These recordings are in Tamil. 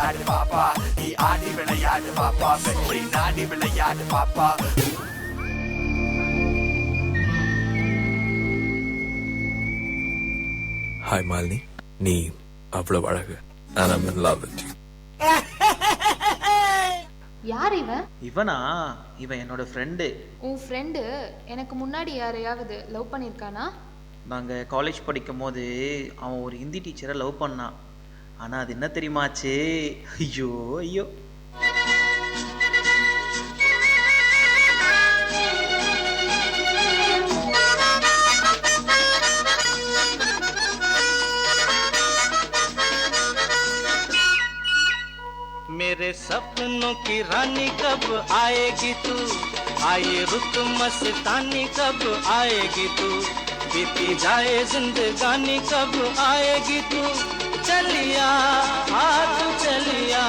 விளையாடு பாப்பா, நீ ஆடி விளையாடு பாப்பா, வெற்றி நாடி விளையாடு பாப்பா. ஹாய் மாலினி, நீ அவ்வளவு அழகு. And I'm in love with you. யார் இவன்? இவனா? இவன் என்னோட ஃப்ரெண்டு. உன் ஃப்ரெண்டு எனக்கு முன்னாடி யாரையாவது லவ் பண்ணியிருக்கானா? நாங்கள் காலேஜ் படிக்கும் போது அவன் ஒரு ஹிந்தி டீச்சரை லவ் பண்ணான். ஆனால் அது என்ன தெரியுமாச்சு? ஐயோ ஐயோ. मेरे सपनों की रानी कब आएगी तू, आए रुत मस्तानी कब आएगी तू, बीती जाए जिंदगानी कब आएगी तू, चलिया आ तू चलिया.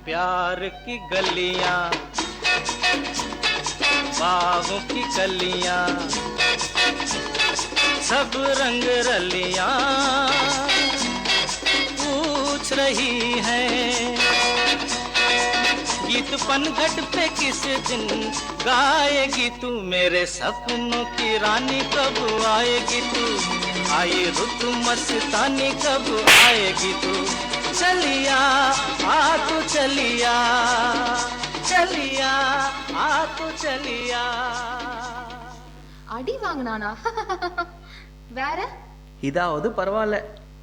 प्यार की गलियां, बागों की कलियां, सब रंग रलियां पूछ रही है, गीत पनघट पे किस दिन गाएगी तू, मेरे सपनों की रानी कब आएगी तू, आई रुत मस्तानी कब आएगी तू, चलिया आ तू चलिया, चलिया आ तू चलिया. அடி வாங்கினானா? வேற இதாவது பரவாயில்ல,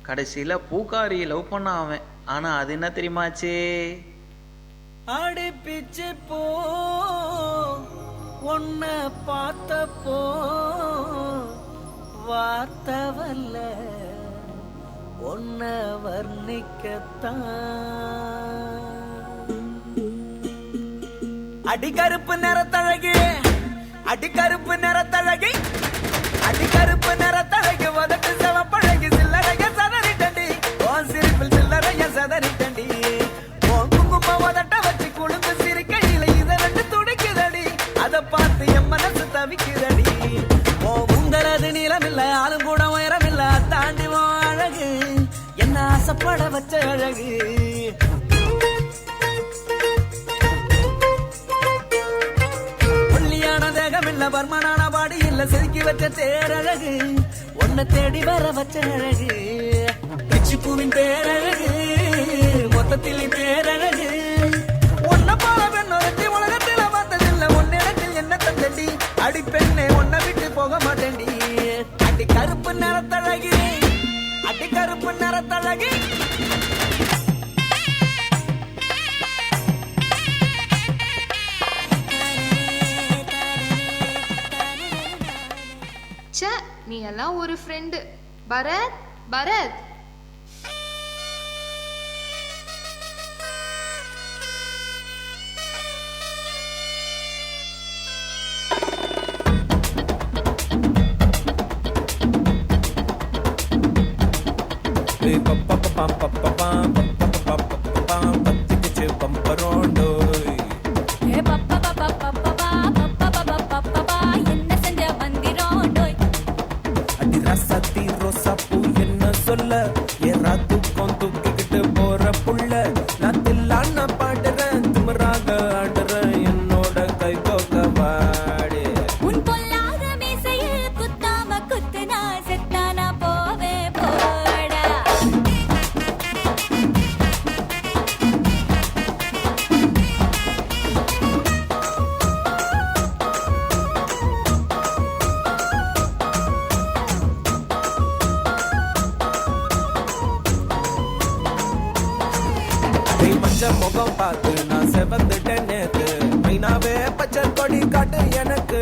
கடைசியில் பூக்காரி லவ் பண்ண அவன். ஆனால் அது என்ன தெரியுமாச்சே? அடி பிச்சு போ உன்ன பார்த்தப்போ வார்த்தவல்ல உன்ன வர்ணிக்கத்தான். அடிகருப்பு நிறத்தழகு, அடிகருப்பு நிறத்தழகு, அடிகருப்பு நிறத்தழகு, வதட்டு செவப்பழகு, சில்லறைய சதறிட்டண்டி, உன் சிரிப்பில் சில்லறைய சதறிட்டண்டி, உன் குங்கும வதட்ட வச்சு குழுந்து சிரிக்கையில இதரண்டு துடிக்குதடி, அதை பார்த்து என் மனசு தவிக்குதடி. உன் உங்களது நீளமில்ல, ஆளும் கூட உயரமில்ல, தாண்டி உன் அழகு என்ன ஆசைப்பட வச்ச அழகு. பர்மனான பாடி இல்ல, செதுக்கி வச்ச தேரழகு, உன்னை தேடி வர வச்ச அழகு, பிச்சி பூவின் பேரழகு, மொத்தத்தில் பேரழகு, உன்னை போல பெண்ணொருத்தி உலகத்தில் பார்த்ததில்லை, உன்னிடத்தில் என்ன தந்தடி, அடி பெண்ணே உன்னை விட்டு போக மாட்டேன்டி. அடி கருப்பு நிறத்தழகு, அடி கருப்பு நிறத்தழகு. நீ எல்லாம் ஒரு ஃப்ரெண்டு. பரத், பரத், முகம் பார்த்து நான் செவந்துட்டேன் நேத்து, மைனாவே பச்சை கொடி காட்டு எனக்கு.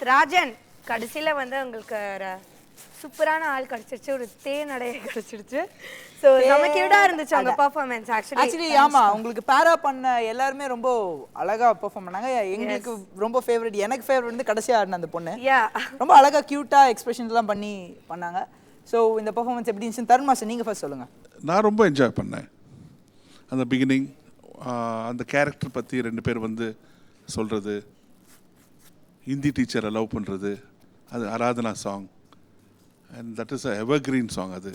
ராஜன், கடைசியில வந்து உங்களுக்கு ஒரு சூப்பரான ஆள் கிடைச்சிருச்சு, ஒரு தேனடைய கிடைச்சிருச்சு. ஸோ நம்ம கியூட்டா இருந்துச்சு அவங்க பெர்ஃபார்மன்ஸ். ஆக்சுவலி ஆமா, உங்களுக்கு பேரா பண்ண எல்லாருமே ரொம்ப அழகா பெர்ஃபார்ம் பண்ணாங்க. எங்களுக்கு ரொம்ப ஃபேவரட், எனக்கு ஃபேவரட் வந்து கடைசியா ஆடின அந்த பொண்ணு. ரொம்ப அழகா கியூட்டா எக்ஸ்பிரஷன்ஸ் எல்லாம் பண்ணாங்க. ஸோ இந்த பெர்ஃபார்மன்ஸ் எப்படி இருந்துச்சு? தருண் மாஸ்டர் நீங்க ஃபர்ஸ்ட் சொல்லுங்க. நான் ரொம்ப என்ஜாய் பண்ணேன் அந்த பிகினிங். அந்த கேரக்டர் பற்றி 2 பேர் வந்து சொல்கிறது, ஹிந்தி டீச்சரை லவ் பண்ணுறது, அது Aradhana song and that is a evergreen song. அது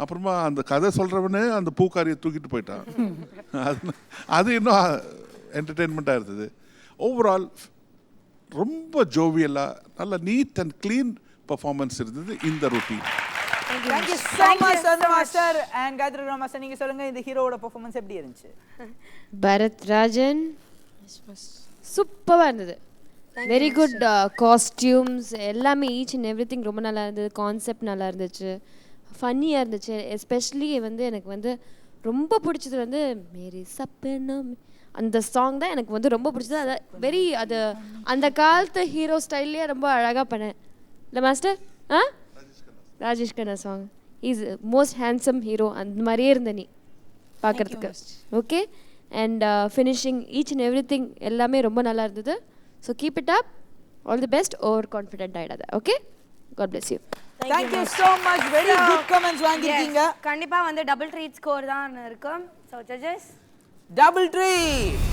அப்புறமா அந்த கதை சொல்கிறவனே அந்த பூக்காரியை தூக்கிட்டு போயிட்டான். அது இன்னும் என்டர்டெயின்மெண்ட்டாக இருந்தது. ஓவரால் ரொம்ப ஜோவியலாக நல்ல நீட் அண்ட் க்ளீன் பர்ஃபார்மன்ஸ் இருந்தது இந்த routine. Thank you so much Tarun master and Gayathri Ram master. நீங்க சொல்லுங்க இந்த ஹீரோவோட பெர்ஃபார்மன்ஸ் எப்படி இருந்துச்சு? பரத் ராஜன் சூப்பராக இருந்தது. வெரி குட் காஸ்டியூம்ஸ் எல்லாமே, ஈச் அண்ட் எவ்ரி திங் ரொம்ப நல்லா இருந்தது. கான்செப்ட் நல்லா இருந்துச்சு, ஃபன்னியாக இருந்துச்சு. எஸ்பெஷலி வந்து எனக்கு வந்து ரொம்ப பிடிச்சது வந்து மேரி சப்பனம் அந்த சாங் தான் எனக்கு வந்து ரொம்ப பிடிச்சது. அது வெரி அது அந்த காலத்து ஹீரோ ஸ்டைல்லையே ரொம்ப அழகாக பண்ணேன் இல்லை master? Rajesh Khanna song is most handsome hero, அந்த மாதிரியே இருந்த நீ பார்க்குறதுக்கு. Okay, and finishing each and everything எல்லாமே ரொம்ப நல்லா இருந்தது. So keep it up, all the best. Over confident ஆகிடாத. Okay, God bless you. Thank you so much. Very good comments வாங்கிருக்கீங்க. கண்டிப்பா வந்து டபுள் ட்ரீட் ஸ்கோர் தான் இருக்கும். So judges double treat